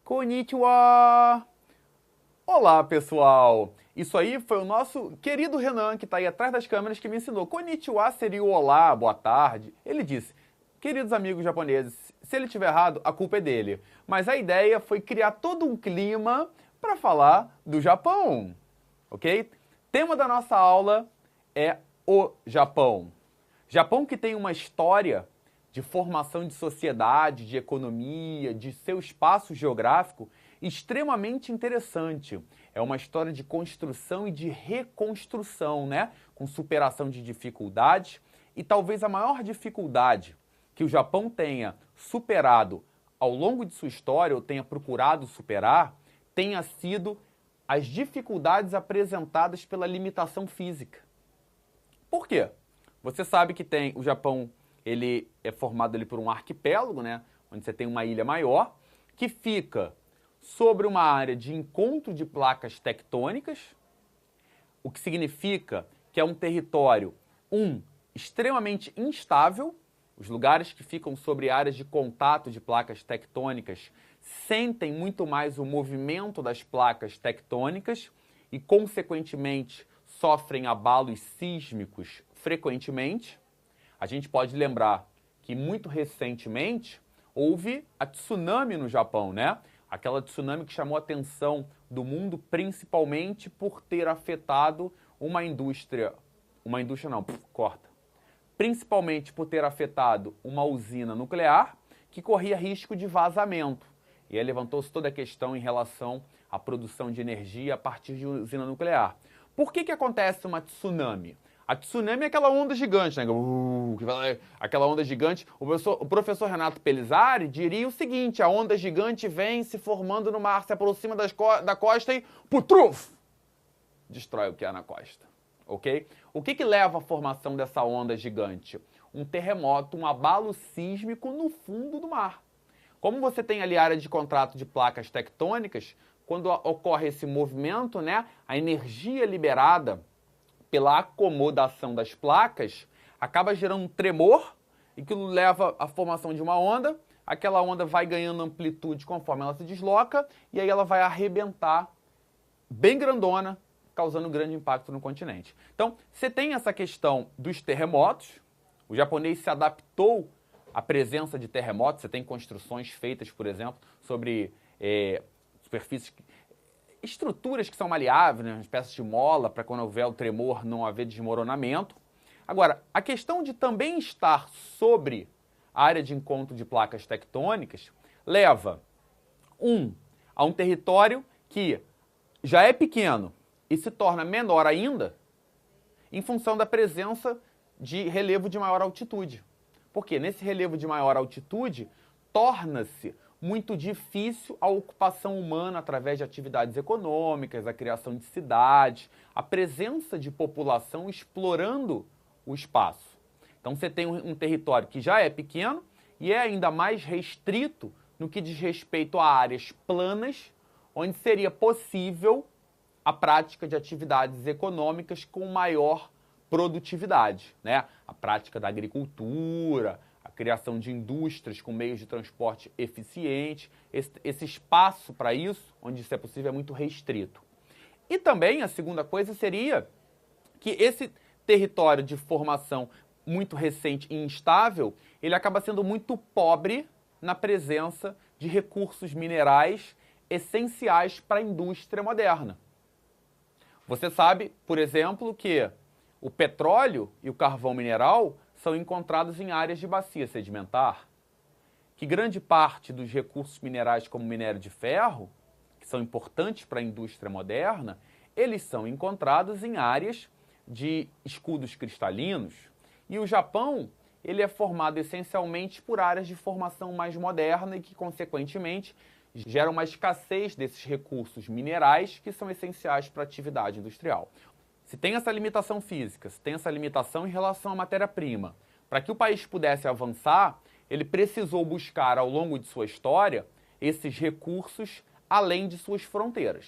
Konnichiwa! Olá, pessoal! Isso aí foi o nosso querido Renan, que está aí atrás das câmeras, que me ensinou. Konnichiwa seria o olá, boa tarde. Ele disse, queridos amigos japoneses, se ele estiver errado, a culpa é dele. Mas a ideia foi criar todo um clima para falar do Japão, ok? Tema da nossa aula é o Japão. Japão que tem uma história de formação de sociedade, de economia, de seu espaço geográfico extremamente interessante. É uma história de construção e de reconstrução, né? Com superação de dificuldades e talvez a maior dificuldade que o Japão tenha superado ao longo de sua história, ou tenha procurado superar, tenha sido as dificuldades apresentadas pela limitação física. Por quê? Você sabe que o Japão, ele é formado ali por um arquipélago, né? Onde você tem uma ilha maior, que fica sobre uma área de encontro de placas tectônicas, o que significa que é um território, extremamente instável. Os lugares que ficam sobre áreas de contato de placas tectônicas sentem muito mais o movimento das placas tectônicas e, consequentemente, sofrem abalos sísmicos frequentemente. A gente pode lembrar que muito recentemente houve a tsunami no Japão, né? Aquela tsunami que chamou a atenção do mundo principalmente por ter afetado principalmente por ter afetado uma usina nuclear que corria risco de vazamento. E aí levantou-se toda a questão em relação à produção de energia a partir de usina nuclear. Por que acontece uma tsunami? A tsunami é aquela onda gigante, né? Aquela onda gigante. O professor Renato Pelizari diria o seguinte: a onda gigante vem se formando no mar, se aproxima da costa e putruf! Destrói o que há na costa. Ok? O que leva à formação dessa onda gigante? Um terremoto, um abalo sísmico no fundo do mar. Como você tem ali área de contrato de placas tectônicas, quando ocorre esse movimento, né, a energia liberada pela acomodação das placas acaba gerando um tremor e que leva à formação de uma onda. Aquela onda vai ganhando amplitude conforme ela se desloca e aí ela vai arrebentar bem grandona, causando grande impacto no continente. Então, você tem essa questão dos terremotos. O japonês se adaptou à presença de terremotos. Você tem construções feitas, por exemplo, sobre superfícies, estruturas que são maleáveis, né, uma espécie de mola, para quando houver o tremor não haver desmoronamento. Agora, a questão de também estar sobre a área de encontro de placas tectônicas leva, a um território que já é pequeno e se torna menor ainda em função da presença de relevo de maior altitude. Porque nesse relevo de maior altitude torna-se muito difícil a ocupação humana através de atividades econômicas, a criação de cidades, a presença de população explorando o espaço. Então você tem um território que já é pequeno e é ainda mais restrito no que diz respeito a áreas planas, onde seria possível a prática de atividades econômicas com maior produtividade, né? A prática da agricultura, a criação de indústrias com meios de transporte eficientes. Esse espaço para isso, onde isso é possível, é muito restrito. E também a segunda coisa seria que esse território de formação muito recente e instável, ele acaba sendo muito pobre na presença de recursos minerais essenciais para a indústria moderna. Você sabe, por exemplo, que o petróleo e o carvão mineral são encontrados em áreas de bacia sedimentar, que grande parte dos recursos minerais, como o minério de ferro, que são importantes para a indústria moderna, eles são encontrados em áreas de escudos cristalinos. E o Japão, ele é formado essencialmente por áreas de formação mais moderna e que, consequentemente, geram uma escassez desses recursos minerais que são essenciais para a atividade industrial. Se tem essa limitação física, se tem essa limitação em relação à matéria-prima, para que o país pudesse avançar, ele precisou buscar ao longo de sua história esses recursos além de suas fronteiras.